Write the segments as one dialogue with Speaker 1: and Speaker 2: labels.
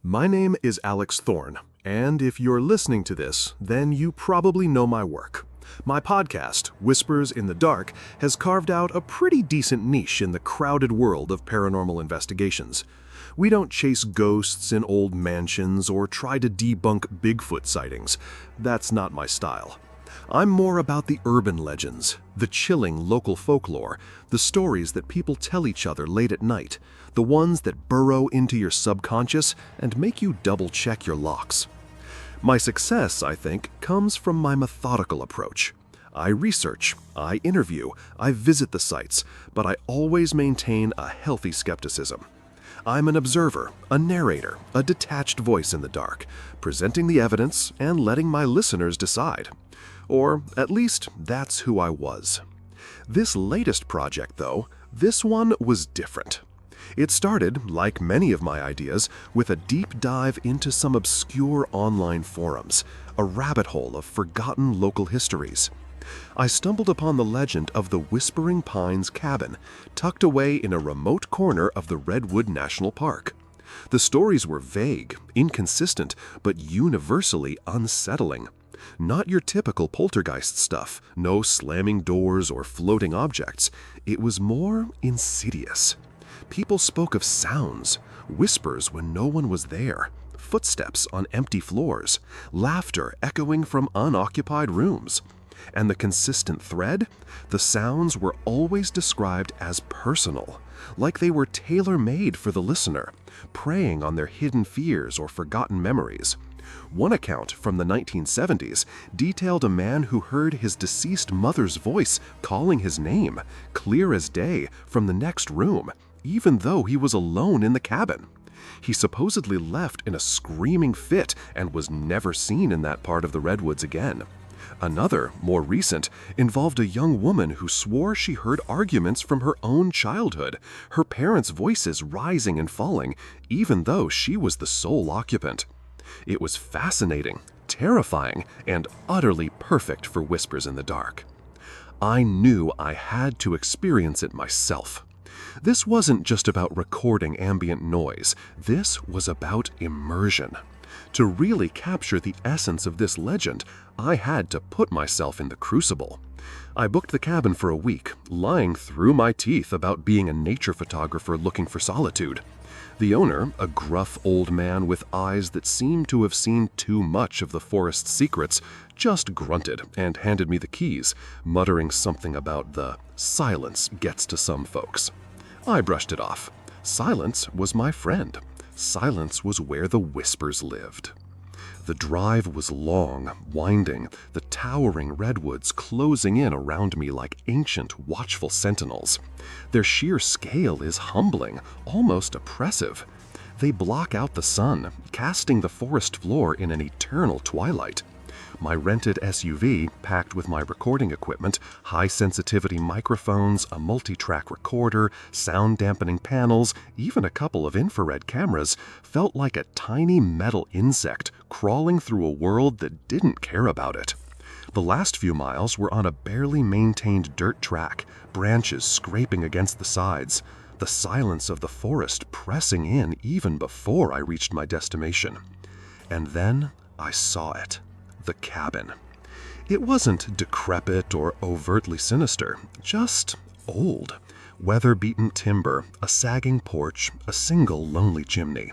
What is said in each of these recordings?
Speaker 1: My name is Alex Thorne, and if you're listening to this, then you probably know my work. My podcast, Whispers in the Dark, has carved out a pretty decent niche in the crowded world of paranormal investigations. We don't chase ghosts in old mansions or try to debunk Bigfoot sightings. That's not my style. I'm more about the urban legends, the chilling local folklore, the stories that people tell each other late at night, the ones that burrow into your subconscious and make you double-check your locks. My success, I think, comes from my methodical approach. I research, I interview, I visit the sites, but I always maintain a healthy skepticism. I'm an observer, a narrator, a detached voice in the dark, presenting the evidence and letting my listeners decide. Or at least that's who I was. This latest project, though, this one was different. It started, like many of my ideas, with a deep dive into some obscure online forums, a rabbit hole of forgotten local histories. I stumbled upon the legend of the Whispering Pines cabin, tucked away in a remote corner of the Redwood National Park. The stories were vague, inconsistent, but universally unsettling. Not your typical poltergeist stuff, no slamming doors or floating objects. It was more insidious. People spoke of sounds, whispers when no one was there, footsteps on empty floors, laughter echoing from unoccupied rooms. And the consistent thread? The sounds were always described as personal, like they were tailor-made for the listener, preying on their hidden fears or forgotten memories. One account from the 1970s detailed a man who heard his deceased mother's voice calling his name, clear as day, from the next room, even though he was alone in the cabin. He supposedly left in a screaming fit and was never seen in that part of the Redwoods again. Another, more recent, involved a young woman who swore she heard arguments from her own childhood, her parents' voices rising and falling, even though she was the sole occupant. It was fascinating, terrifying, and utterly perfect for Whispers in the Dark. I knew I had to experience it myself. This wasn't just about recording ambient noise. This was about immersion. To really capture the essence of this legend, I had to put myself in the crucible. I booked the cabin for a week, lying through my teeth about being a nature photographer looking for solitude. The owner, a gruff old man with eyes that seemed to have seen too much of the forest's secrets, just grunted and handed me the keys, muttering something about the silence gets to some folks. I brushed it off. Silence was my friend. Silence was where the whispers lived. The drive was long, winding, the towering redwoods closing in around me like ancient, watchful sentinels. Their sheer scale is humbling, almost oppressive. They block out the sun, casting the forest floor in an eternal twilight. My rented SUV, packed with my recording equipment, high-sensitivity microphones, a multi-track recorder, sound-dampening panels, even a couple of infrared cameras, felt like a tiny metal insect crawling through a world that didn't care about it. The last few miles were on a barely maintained dirt track, branches scraping against the sides, the silence of the forest pressing in even before I reached my destination. And then I saw it. The cabin. It wasn't decrepit or overtly sinister, just old. Weather-beaten timber, a sagging porch, a single lonely chimney.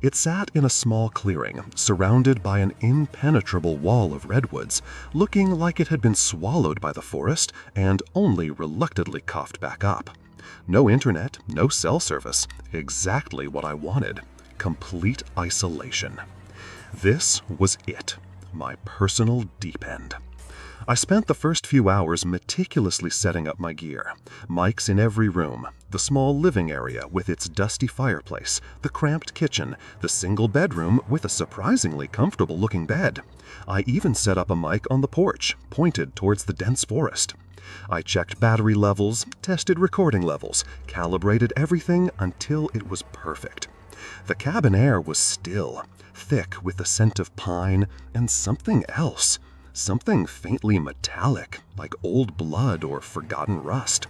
Speaker 1: It sat in a small clearing, surrounded by an impenetrable wall of redwoods, looking like it had been swallowed by the forest and only reluctantly coughed back up. No internet, no cell service. Exactly what I wanted. Complete isolation. This was it. My personal deep end. I spent the first few hours meticulously setting up my gear. Mics in every room, the small living area with its dusty fireplace, the cramped kitchen, the single bedroom with a surprisingly comfortable-looking bed. I even set up a mic on the porch, pointed towards the dense forest. I checked battery levels, tested recording levels, calibrated everything until it was perfect. The cabin air was still, thick with the scent of pine and something else, something faintly metallic, like old blood or forgotten rust.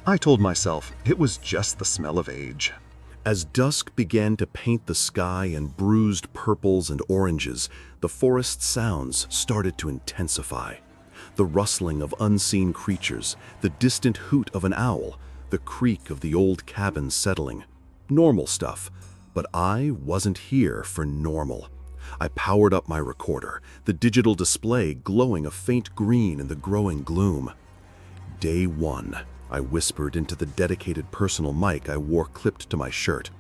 Speaker 1: I told myself it was just the smell of age.
Speaker 2: As dusk began to paint the sky in bruised purples and oranges, the forest sounds started to intensify. The rustling of unseen creatures, the distant hoot of an owl, the creak of the old cabin settling. Normal stuff, but I wasn't here for normal. I powered up my recorder, the digital display glowing a faint green in the growing gloom. Day 1, I whispered into the dedicated personal mic I wore clipped to my shirt.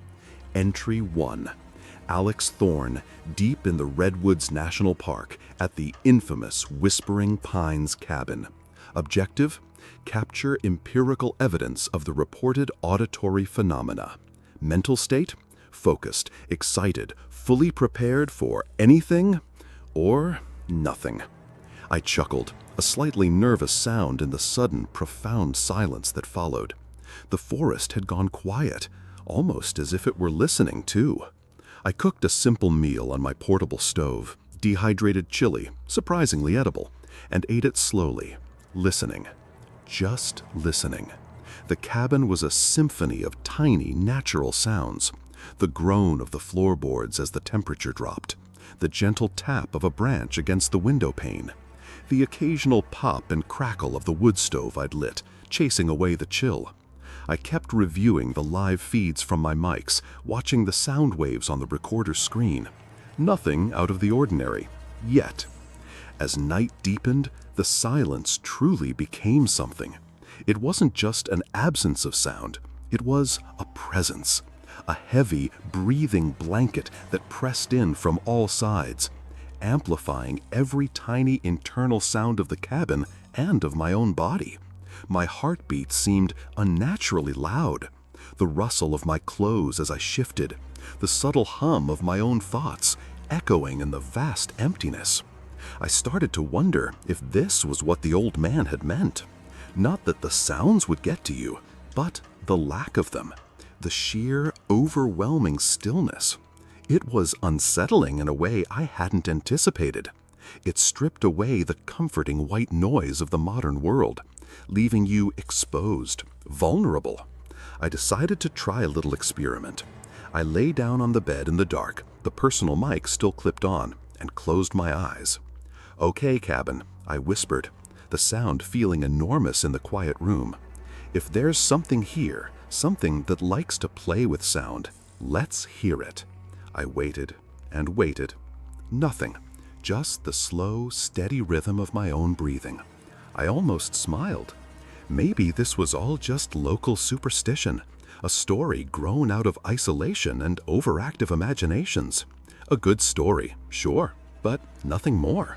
Speaker 2: Entry 1. Alex Thorne, deep in the Redwoods National Park at the infamous Whispering Pines cabin. Objective: capture empirical evidence of the reported auditory phenomena. Mental state: focused, excited, fully prepared for anything or nothing. I chuckled, a slightly nervous sound in the sudden, profound silence that followed. The forest had gone quiet, almost as if it were listening too. I cooked a simple meal on my portable stove, dehydrated chili, surprisingly edible, and ate it slowly, listening. Just listening. The cabin was a symphony of tiny, natural sounds. The groan of the floorboards as the temperature dropped, the gentle tap of a branch against the window pane, the occasional pop and crackle of the wood stove I'd lit, chasing away the chill. I kept reviewing the live feeds from my mics, watching the sound waves on the recorder's screen. Nothing out of the ordinary, yet. As night deepened, the silence truly became something. It wasn't just an absence of sound, it was a presence. A heavy, breathing blanket that pressed in from all sides, amplifying every tiny internal sound of the cabin and of my own body. My heartbeat seemed unnaturally loud. The rustle of my clothes as I shifted, the subtle hum of my own thoughts, echoing in the vast emptiness. I started to wonder if this was what the old man had meant. Not that the sounds would get to you, but the lack of them. The sheer, overwhelming stillness. It was unsettling in a way I hadn't anticipated. It stripped away the comforting white noise of the modern world, leaving you exposed, vulnerable. I decided to try a little experiment. I lay down on the bed in the dark, the personal mic still clipped on, and closed my eyes. "Okay, cabin," I whispered, the sound feeling enormous in the quiet room. "If there's something here, something that likes to play with sound, let's hear it." I waited and waited. Nothing. Just the slow, steady rhythm of my own breathing. I almost smiled. Maybe this was all just local superstition, a story grown out of isolation and overactive imaginations. A good story, sure, but nothing more.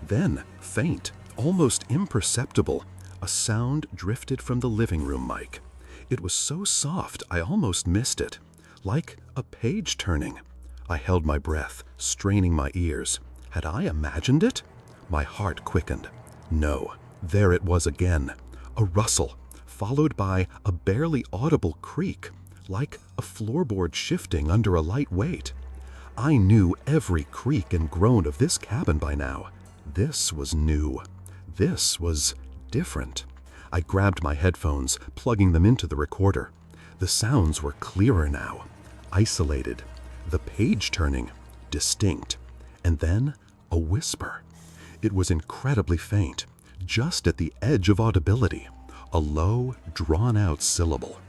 Speaker 2: Then, faint, almost imperceptible, a sound drifted from the living room mic. It was so soft I almost missed it, like a page turning. I held my breath, straining my ears. Had I imagined it? My heart quickened. No, there it was again. A rustle, followed by a barely audible creak, like a floorboard shifting under a light weight. I knew every creak and groan of this cabin by now. This was new. This was different. I grabbed my headphones, plugging them into the recorder. The sounds were clearer now, isolated. The page turning, distinct. And then a whisper. It was incredibly faint, just at the edge of audibility. A low, drawn-out syllable.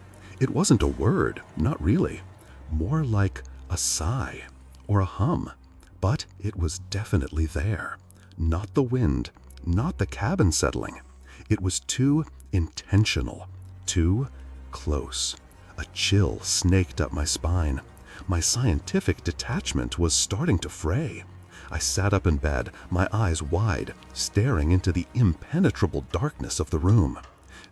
Speaker 2: It wasn't a word, not really. More like a sigh or a hum. But it was definitely there. Not the wind, not the cabin settling. It was too intentional, too close. A chill snaked up my spine. My scientific detachment was starting to fray. I sat up in bed, my eyes wide, staring into the impenetrable darkness of the room.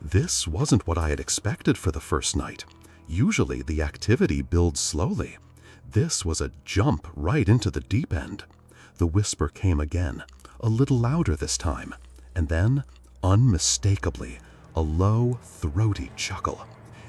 Speaker 2: This wasn't what I had expected for the first night. Usually the activity builds slowly. This was a jump right into the deep end. The whisper came again, a little louder this time, and then, unmistakably, a low, throaty chuckle.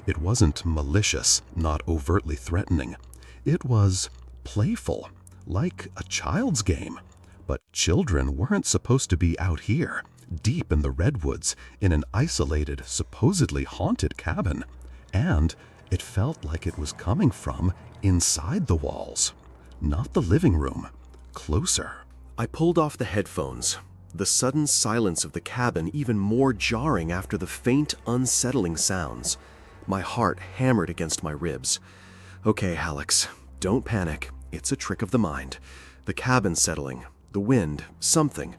Speaker 2: It wasn't malicious, not overtly threatening. It was playful, like a child's game. But children weren't supposed to be out here, deep in the Redwoods, in an isolated, supposedly haunted cabin. And It felt like it was coming from inside the walls, not the living room, closer.
Speaker 1: I pulled off the headphones, the sudden silence of the cabin even more jarring after the faint, unsettling sounds. My heart hammered against my ribs. Okay, Alex, don't panic. It's a trick of the mind. The cabin settling, the wind, something.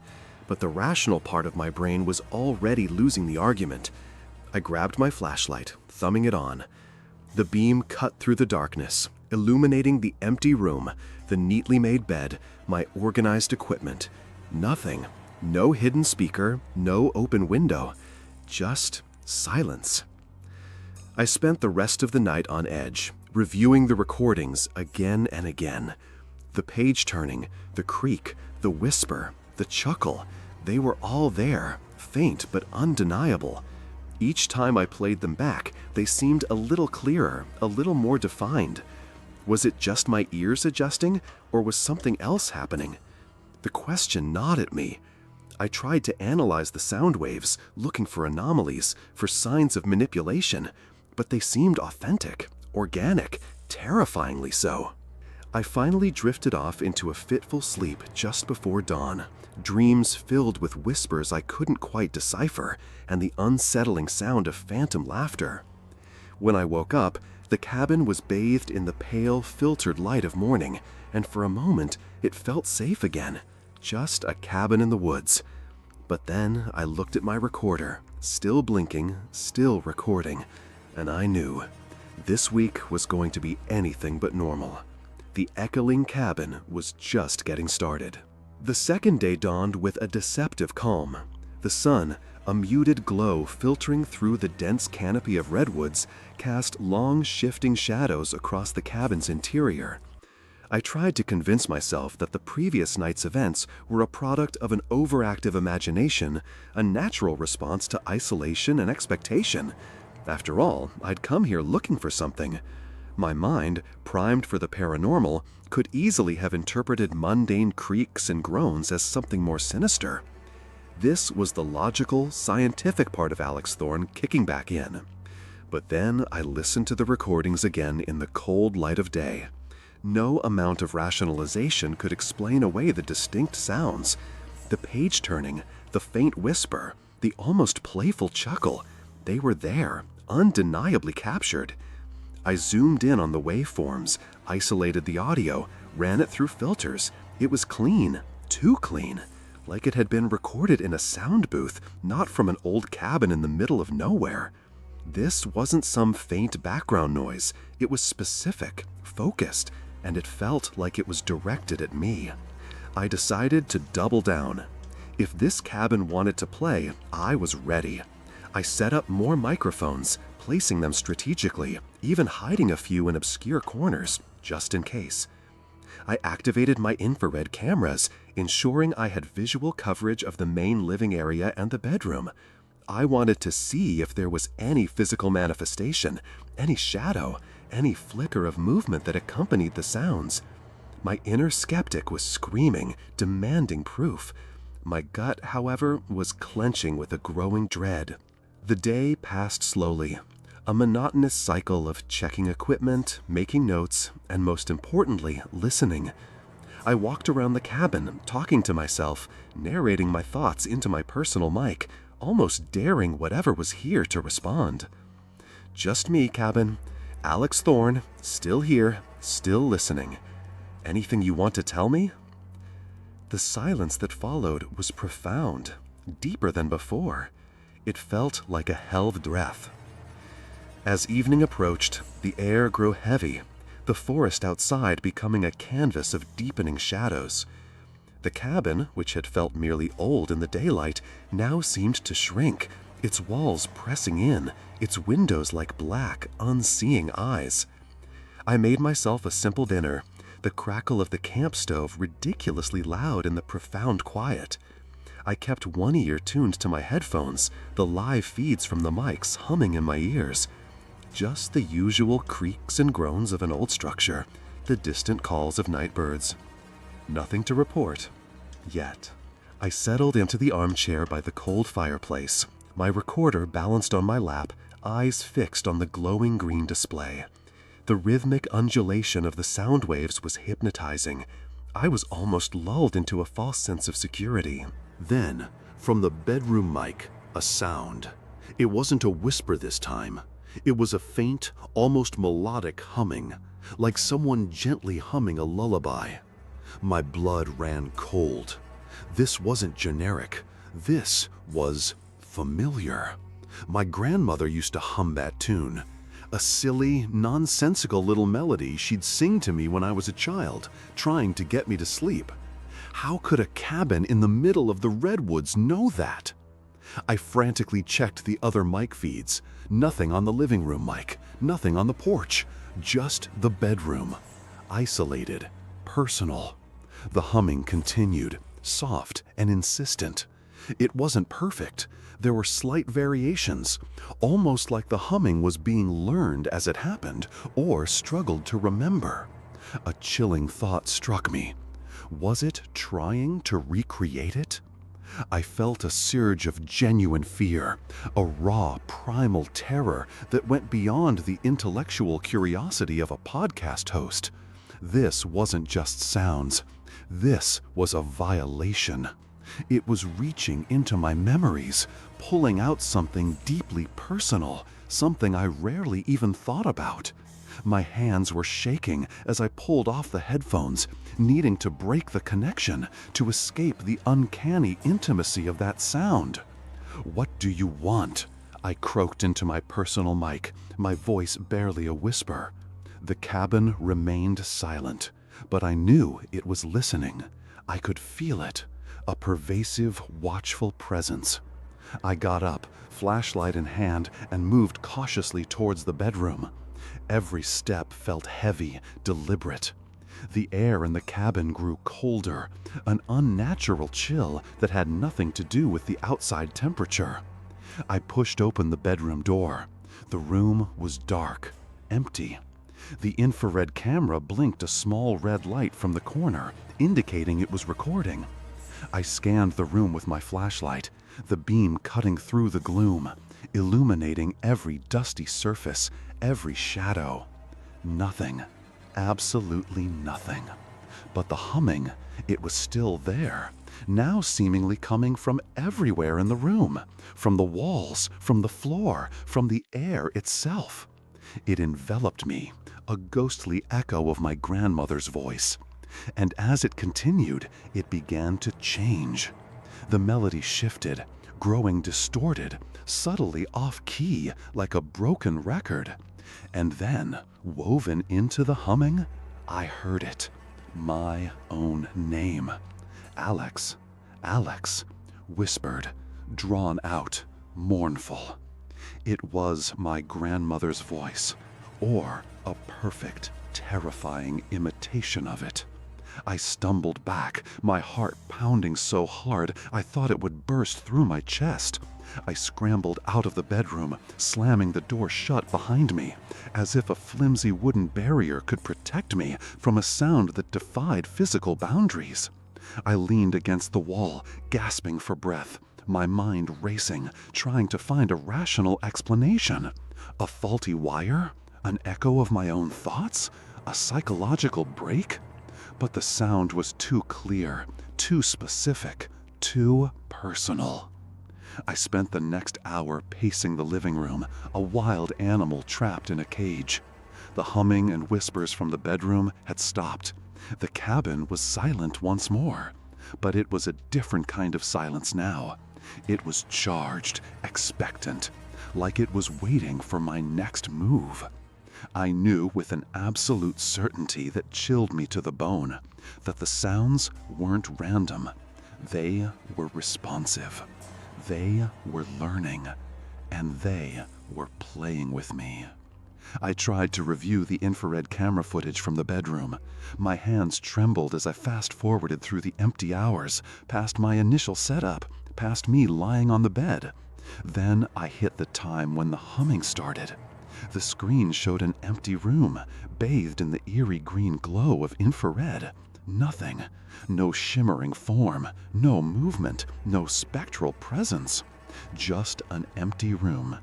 Speaker 1: But the rational part of my brain was already losing the argument. I grabbed my flashlight, thumbing it on. The beam cut through the darkness, illuminating the empty room, the neatly made bed, my organized equipment. Nothing. No hidden speaker, no open window. Just silence. I spent the rest of the night on edge, reviewing the recordings again and again. The page turning, the creak, the whisper, the chuckle, they were all there, faint but undeniable. Each time I played them back, they seemed a little clearer, a little more defined. Was it just my ears adjusting, or was something else happening? The question gnawed at me. I tried to analyze the sound waves, looking for anomalies, for signs of manipulation, but they seemed authentic, organic, terrifyingly so. I finally drifted off into a fitful sleep just before dawn, dreams filled with whispers I couldn't quite decipher and the unsettling sound of phantom laughter. When I woke up, the cabin was bathed in the pale, filtered light of morning, and for a moment it felt safe again, just a cabin in the woods. But then I looked at my recorder, still blinking, still recording, and I knew this week was going to be anything but normal. The echoing cabin was just getting started. The second day dawned with a deceptive calm. The sun, a muted glow filtering through the dense canopy of redwoods, cast long, shifting shadows across the cabin's interior. I tried to convince myself that the previous night's events were a product of an overactive imagination, a natural response to isolation and expectation. After all, I'd come here looking for something. My mind, primed for the paranormal, could easily have interpreted mundane creaks and groans as something more sinister. This was the logical, scientific part of Alex Thorne kicking back in. But then I listened to the recordings again in the cold light of day. No amount of rationalization could explain away the distinct sounds. The page turning, the faint whisper, the almost playful chuckle, they were there, undeniably captured. I zoomed in on the waveforms, isolated the audio, ran it through filters. It was clean, too clean, like it had been recorded in a sound booth, not from an old cabin in the middle of nowhere. This wasn't some faint background noise. It was specific, focused, and it felt like it was directed at me. I decided to double down. If this cabin wanted to play, I was ready. I set up more microphones, placing them strategically, even hiding a few in obscure corners, just in case. I activated my infrared cameras, ensuring I had visual coverage of the main living area and the bedroom. I wanted to see if there was any physical manifestation, any shadow, any flicker of movement that accompanied the sounds. My inner skeptic was screaming, demanding proof. My gut, however, was clenching with a growing dread. The day passed slowly, a monotonous cycle of checking equipment, making notes, and most importantly, listening. I walked around the cabin, talking to myself, narrating my thoughts into my personal mic, almost daring whatever was here to respond. Just me, cabin. Alex Thorne, still here, still listening. Anything you want to tell me? The silence that followed was profound, deeper than before. It felt like a held breath. As evening approached, the air grew heavy, the forest outside becoming a canvas of deepening shadows. The cabin, which had felt merely old in the daylight, now seemed to shrink, its walls pressing in, its windows like black, unseeing eyes. I made myself a simple dinner, the crackle of the camp stove ridiculously loud in the profound quiet. I kept one ear tuned to my headphones, the live feeds from the mics humming in my ears. Just the usual creaks and groans of an old structure, the distant calls of night birds. Nothing to report, yet. I settled into the armchair by the cold fireplace, my recorder balanced on my lap,
Speaker 3: eyes fixed on the glowing green display. The rhythmic undulation of the sound waves was hypnotizing. I was almost lulled into a false sense of security.
Speaker 2: Then, from the bedroom mic, a sound. It wasn't a whisper this time. It was a faint, almost melodic humming, like someone gently humming a lullaby. My blood ran cold. This wasn't generic. This was familiar. My grandmother used to hum that tune. A silly, nonsensical little melody she'd sing to me when I was a child, trying to get me to sleep. How could a cabin in the middle of the Redwoods know that? I frantically checked the other mic feeds. Nothing on the living room mic, nothing on the porch, just the bedroom. Isolated, personal. The humming continued, soft and insistent. It wasn't perfect. There were slight variations, almost like the humming was being learned as it happened or struggled to remember. A chilling thought struck me. Was it trying to recreate it? I felt a surge of genuine fear, a raw, primal terror that went beyond the intellectual curiosity of a podcast host. This wasn't just sounds. This was a violation. It was reaching into my memories, pulling out something deeply personal, something I rarely even thought about. My hands were shaking as I pulled off the headphones, needing to break the connection, to escape the uncanny intimacy of that sound. "What do you want?" I croaked into my personal mic, my voice barely a whisper. The cabin remained silent, but I knew it was listening. I could feel it, a pervasive, watchful presence. I got up, flashlight in hand, and moved cautiously towards the bedroom. Every step felt heavy, deliberate. The air in the cabin grew colder, an unnatural chill that had nothing to do with the outside temperature. I pushed open the bedroom door. The room was dark, empty. The infrared camera blinked a small red light from the corner, indicating it was recording. I scanned the room with my flashlight, the beam cutting through the gloom, illuminating every dusty surface, every shadow. Nothing. Absolutely nothing. But the humming, it was still there, now seemingly coming from everywhere in the room, from the walls, from the floor, from the air itself. It enveloped me, a ghostly echo of my grandmother's voice. And as it continued, it began to change. The melody shifted, growing distorted, subtly off-key, like a broken record. And then, woven into the humming, I heard it. My own name. Alex. Alex. Whispered, drawn out, mournful. It was my grandmother's voice, or a perfect, terrifying imitation of it. I stumbled back, my heart pounding so hard I thought it would burst through my chest. I scrambled out of the bedroom, slamming the door shut behind me, as if a flimsy wooden barrier could protect me from a sound that defied physical boundaries. I leaned against the wall, gasping for breath, my mind racing, trying to find a rational explanation. A faulty wire? An echo of my own thoughts? A psychological break? But the sound was too clear, too specific, too personal. I spent the next hour pacing the living room, a wild animal trapped in a cage. The humming and whispers from the bedroom had stopped. The cabin was silent once more, but it was a different kind of silence now. It was charged, expectant, like it was waiting for my next move. I knew with an absolute certainty that chilled me to the bone that the sounds weren't random. They were responsive. They were learning, and they were playing with me. I tried to review the infrared camera footage from the bedroom. My hands trembled as I fast-forwarded through the empty hours, past my initial setup, past me lying on the bed. Then I hit the time when the humming started. The screen showed an empty room, bathed in the eerie green glow of infrared. Nothing. No shimmering form, no movement, no spectral presence. Just an empty room.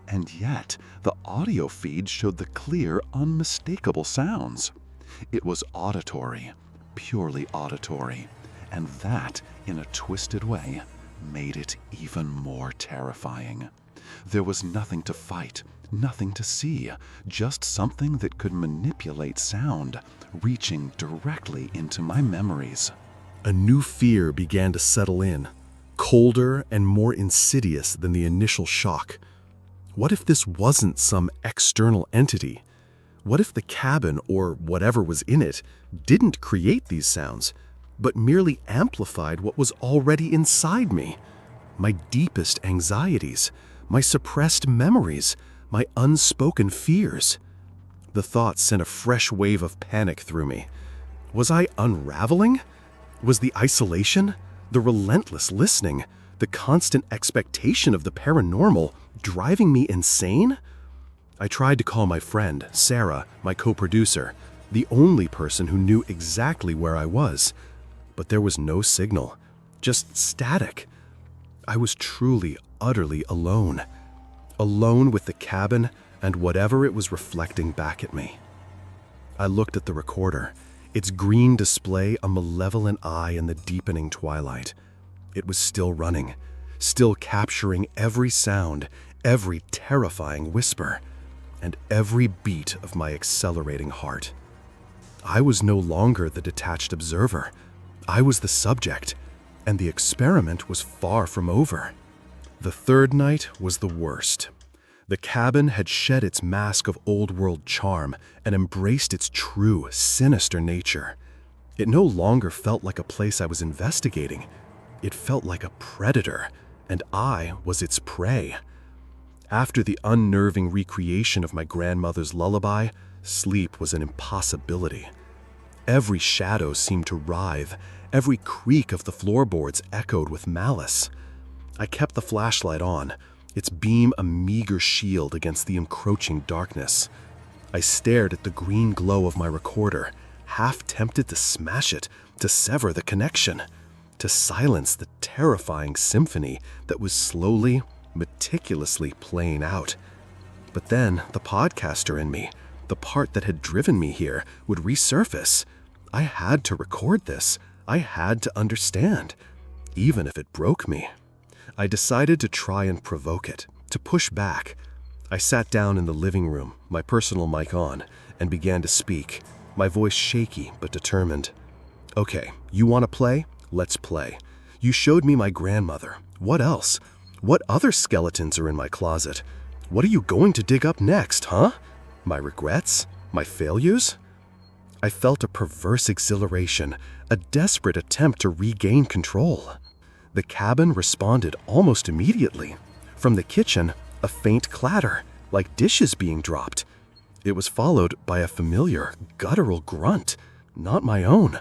Speaker 2: And yet, the audio feed showed the clear, unmistakable sounds. It was auditory, purely auditory, and that, in a twisted way, made it even more terrifying. There was nothing to fight, nothing to see, just something that could manipulate sound, reaching directly into my memories.
Speaker 1: A new fear began to settle in, colder and more insidious than the initial shock. What if this wasn't some external entity? What if the cabin, or whatever was in it, didn't create these sounds, but merely amplified what was already inside me? My deepest anxieties, my suppressed memories, my unspoken fears. The thought sent a fresh wave of panic through me. Was I unraveling? Was the isolation, the relentless listening, the constant expectation of the paranormal driving me insane? I tried to call my friend, Sarah, my co-producer, the only person who knew exactly where I was, but there was no signal, just static. I was truly, utterly alone. Alone with the cabin and whatever it was reflecting back at me. I looked at the recorder, its green display a malevolent eye in the deepening twilight. It was still running, still capturing every sound, every terrifying whisper, and every beat of my accelerating heart. I was no longer the detached observer. I was the subject, and the experiment was far from over. The third night was the worst. The cabin had shed its mask of old-world charm and embraced its true, sinister nature. It no longer felt like a place I was investigating. It felt like a predator, and I was its prey. After the unnerving recreation of my grandmother's lullaby, sleep was an impossibility. Every shadow seemed to writhe, every creak of the floorboards echoed with malice. I kept the flashlight on, its beam a meager shield against the encroaching darkness. I stared at the green glow of my recorder, half tempted to smash it, to sever the connection, to silence the terrifying symphony that was slowly, meticulously playing out. But then the podcaster in me, the part that had driven me here, would resurface. I had to record this. I had to understand, even if it broke me. I decided to try and provoke it, to push back. I sat down in the living room, my personal mic on, and began to speak, my voice shaky but determined. Okay, you want to play? Let's play. You showed me my grandmother. What else? What other skeletons are in my closet? What are you going to dig up next, huh? My regrets? My failures? I felt a perverse exhilaration, a desperate attempt to regain control. The cabin responded almost immediately. From the kitchen, a faint clatter, like dishes being dropped. It was followed by a familiar, guttural grunt, not my own,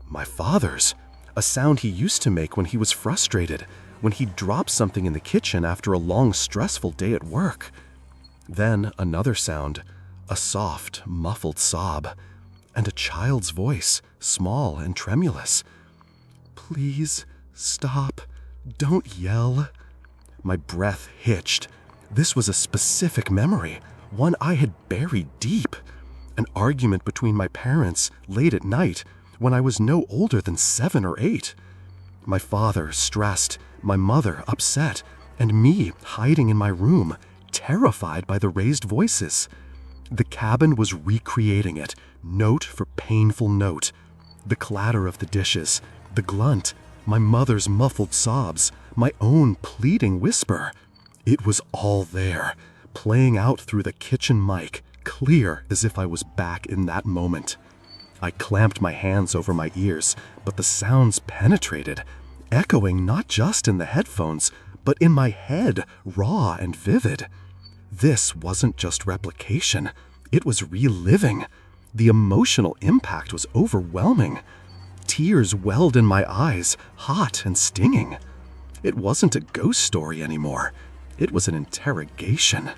Speaker 1: my father's, a sound he used to make when he was frustrated, when he dropped something in the kitchen after a long, stressful day at work. Then another sound, a soft, muffled sob, and a child's voice, small and tremulous. Please stop. Don't yell. My breath hitched. This was a specific memory, one I had buried deep. An argument between my parents late at night when I was no older than 7 or 8. My father stressed, my mother upset, and me hiding in my room, terrified by the raised voices. The cabin was recreating it, note for painful note. The clatter of the dishes, the glunt, my mother's muffled sobs, my own pleading whisper. It was all there, playing out through the kitchen mic, clear as if I was back in that moment. I clamped my hands over my ears, but the sounds penetrated, echoing not just in the headphones, but in my head, raw and vivid. This wasn't just replication, it was reliving. The emotional impact was overwhelming. Tears welled in my eyes, hot and stinging. It wasn't a ghost story anymore. It was an interrogation.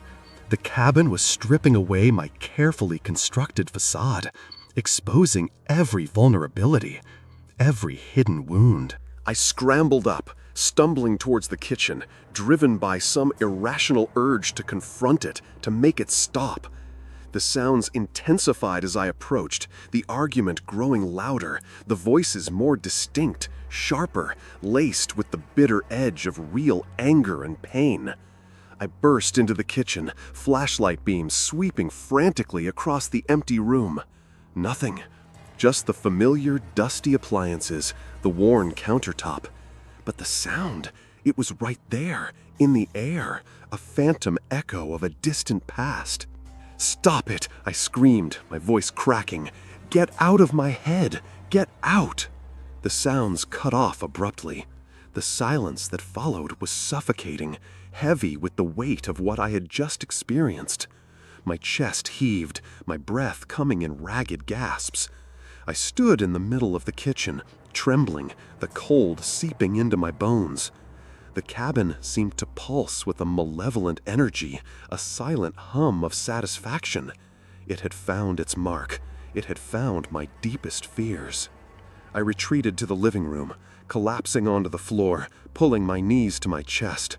Speaker 1: The cabin was stripping away my carefully constructed facade, exposing every vulnerability, every hidden wound. I scrambled up, stumbling towards the kitchen, driven by some irrational urge to confront it, to make it stop. The sounds intensified as I approached, the argument growing louder, the voices more distinct, sharper, laced with the bitter edge of real anger and pain. I burst into the kitchen, flashlight beams sweeping frantically across the empty room. Nothing. Just the familiar, dusty appliances, the worn countertop. But the sound, it was right there, in the air, a phantom echo of a distant past. "Stop it!" I screamed, my voice cracking. "Get out of my head! Get out!" The sounds cut off abruptly. The silence that followed was suffocating, heavy with the weight of what I had just experienced. My chest heaved, my breath coming in ragged gasps. I stood in the middle of the kitchen, trembling, the cold seeping into my bones. The cabin seemed to pulse with a malevolent energy, a silent hum of satisfaction. It had found its mark. It had found my deepest fears. I retreated to the living room, collapsing onto the floor, pulling my knees to my chest.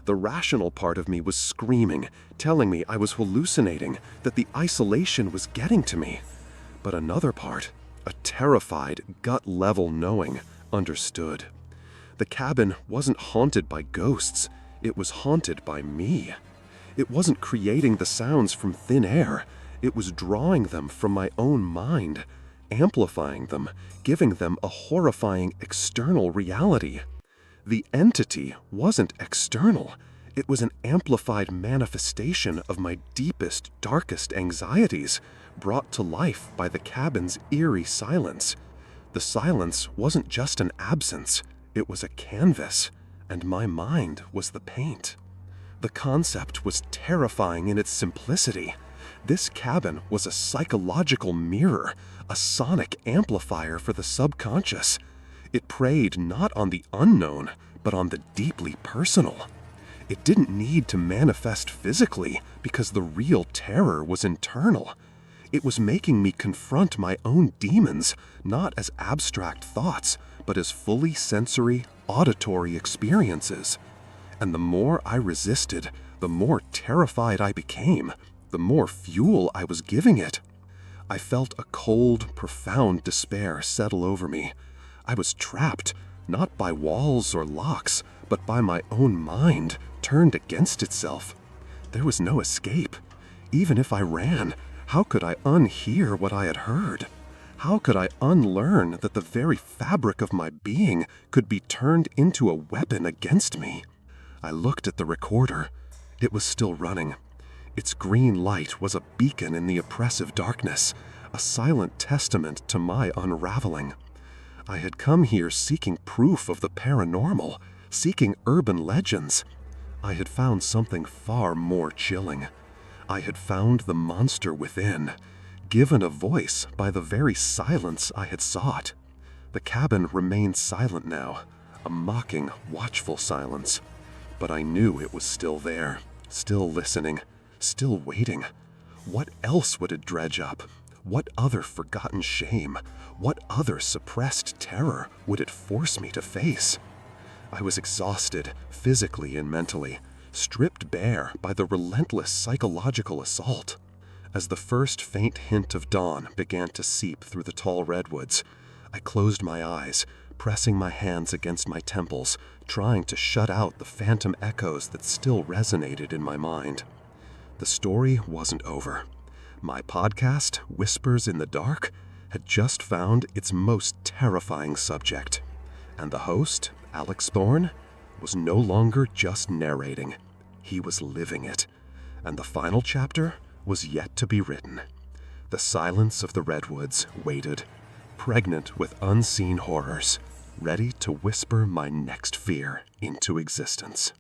Speaker 1: The rational part of me was screaming, telling me I was hallucinating, that the isolation was getting to me. But another part, a terrified, gut-level knowing, understood. The cabin wasn't haunted by ghosts. It was haunted by me. It wasn't creating the sounds from thin air. It was drawing them from my own mind, amplifying them, giving them a horrifying external reality. The entity wasn't external. It was an amplified manifestation of my deepest, darkest anxieties, brought to life by the cabin's eerie silence. The silence wasn't just an absence. It was a canvas, and my mind was the paint. The concept was terrifying in its simplicity. This cabin was a psychological mirror, a sonic amplifier for the subconscious. It preyed not on the unknown, but on the deeply personal. It didn't need to manifest physically because the real terror was internal. It was making me confront my own demons, not as abstract thoughts, but as fully sensory, auditory experiences. And the more I resisted, the more terrified I became, the more fuel I was giving it. I felt a cold, profound despair settle over me. I was trapped, not by walls or locks, but by my own mind, turned against itself. There was no escape. Even if I ran, how could I unhear what I had heard? How could I unlearn that the very fabric of my being could be turned into a weapon against me? I looked at the recorder. It was still running. Its green light was a beacon in the oppressive darkness, a silent testament to my unraveling. I had come here seeking proof of the paranormal, seeking urban legends. I had found something far more chilling. I had found the monster within, given a voice by the very silence I had sought. The cabin remained silent now, a mocking, watchful silence. But I knew it was still there, still listening, still waiting. What else would it dredge up? What other forgotten shame, what other suppressed terror would it force me to face? I was exhausted, physically and mentally, stripped bare by the relentless psychological assault. As the first faint hint of dawn began to seep through the tall redwoods, I closed my eyes, pressing my hands against my temples, trying to shut out the phantom echoes that still resonated in my mind. The story wasn't over. My podcast, Whispers in the Dark, had just found its most terrifying subject. And the host, Alex Thorne, was no longer just narrating. He was living it. And the final chapter was yet to be written. The silence of the redwoods waited, pregnant with unseen horrors, ready to whisper my next fear into existence.